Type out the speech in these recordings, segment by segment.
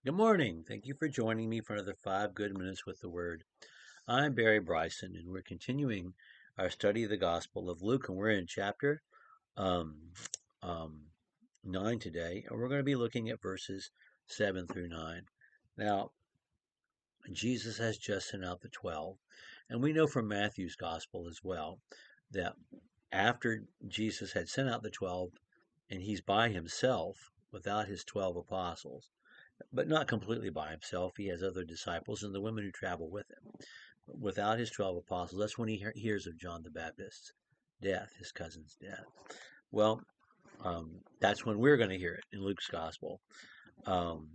Good morning. Thank you for joining me for another 5 good minutes with the Word. I'm Barry Bryson, and we're continuing our study of the Gospel of Luke, and we're in chapter um, um, 9 today, and we're going to be looking at verses 7 through 9. Now, Jesus has just sent out the 12, and we know from Matthew's Gospel as well that after Jesus had sent out the 12, and he's by himself without his 12 apostles, but not completely by himself. He has other disciples and the women who travel with him. Without his 12 apostles, that's when he hears of John the Baptist's death, his cousin's death. Well, that's when we're going to hear it in Luke's gospel. Um,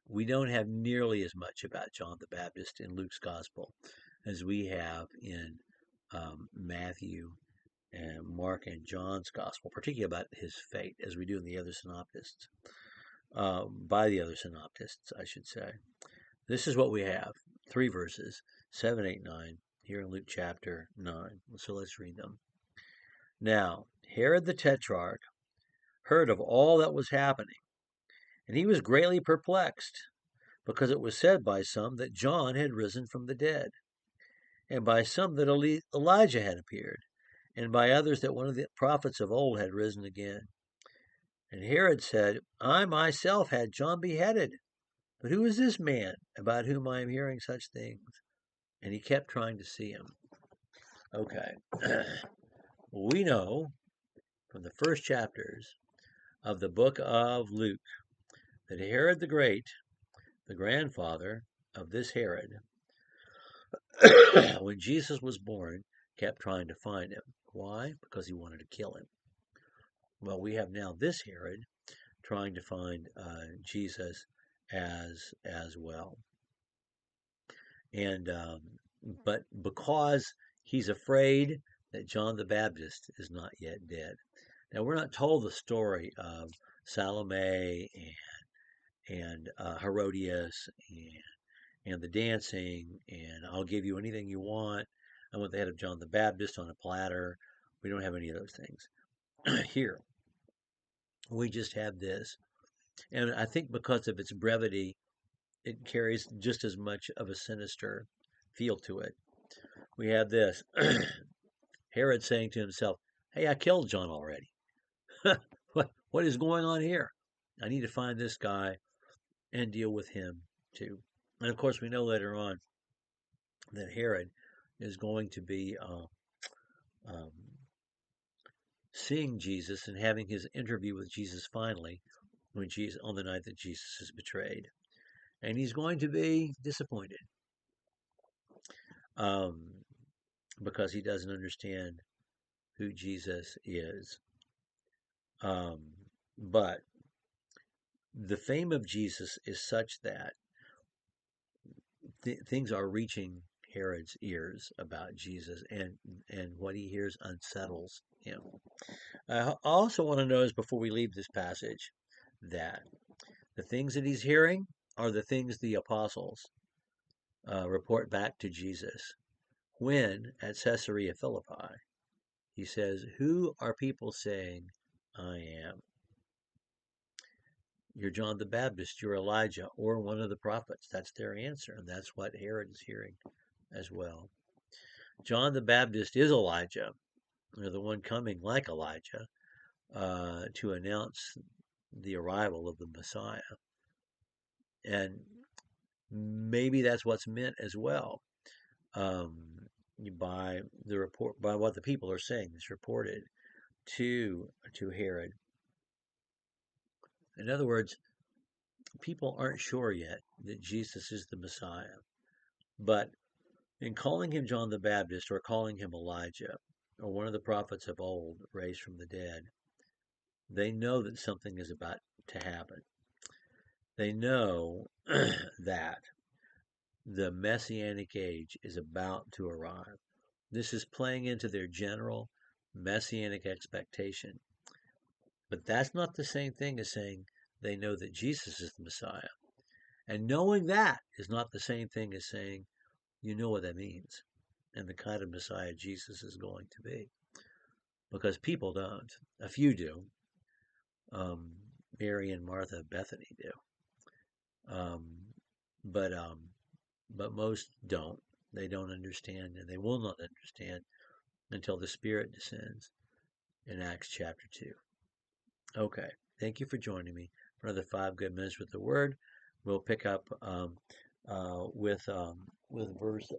we don't have nearly as much about John the Baptist in Luke's gospel as we have in Matthew and Mark and John's gospel, particularly about his fate, as we do in the other synoptists, by the other synoptists, I should say. This is what we have. 3 verses, 7, 8, 9, here in Luke chapter 9. So let's read them. Now, Herod the Tetrarch heard of all that was happening, and he was greatly perplexed, because it was said by some that John had risen from the dead, and by some that Elijah had appeared, and by others that one of the prophets of old had risen again. And Herod said, I myself had John beheaded, but who is this man about whom I am hearing such things? And he kept trying to see him. Okay. We know from the first chapters of the book of Luke that Herod the Great, the grandfather of this Herod, when Jesus was born, kept trying to find him. Why? Because he wanted to kill him. Well, we have now this Herod trying to find Jesus as well. And but because he's afraid that John the Baptist is not yet dead. Now we're not told the story of Salome and Herodias and the dancing and I'll give you anything you want. I want the head of John the Baptist on a platter. We don't have any of those things here. We just have this, and I think because of its brevity, it carries just as much of a sinister feel to it. We have this Herod saying to himself, hey, I killed John already. what is going on here? I need to find this guy and deal with him too. And of course, we know later on that Herod is going to be um, seeing Jesus and having his interview with Jesus finally when Jesus on the night that Jesus is betrayed, and he's going to be disappointed um, because he doesn't understand who Jesus is. Um, but the fame of Jesus is such that things are reaching Herod's ears about Jesus, and what he hears unsettles him. I also want to notice before we leave this passage that the things that he's hearing are the things the apostles report back to Jesus when at Caesarea Philippi. He says, who are people saying I am? You're John the Baptist, you're Elijah, or one of the prophets. That's their answer, and that's what Herod is hearing as well. John the Baptist is Elijah, or the one coming like Elijah to announce the arrival of the Messiah. And maybe that's what's meant as well by the report, by what the people are saying. It's reported to Herod. In other words, people aren't sure yet that Jesus is the Messiah, but in calling him John the Baptist or calling him Elijah or one of the prophets of old raised from the dead, they know that something is about to happen. They know that the Messianic age is about to arrive. This is playing into their general Messianic expectation. But that's not the same thing as saying they know that Jesus is the Messiah. And knowing that is not the same thing as saying you know what that means and the kind of Messiah Jesus is going to be. Because people don't. A few do. Mary and Martha of Bethany do. Um, but um, but most don't. They don't understand, and they will not understand until the Spirit descends in Acts chapter 2. Okay, thank you for joining me for another 5 good minutes with the Word. We'll pick up with verse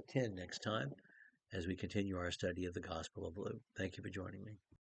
10 next time as we continue our study of the Gospel of Luke. Thank you for joining me.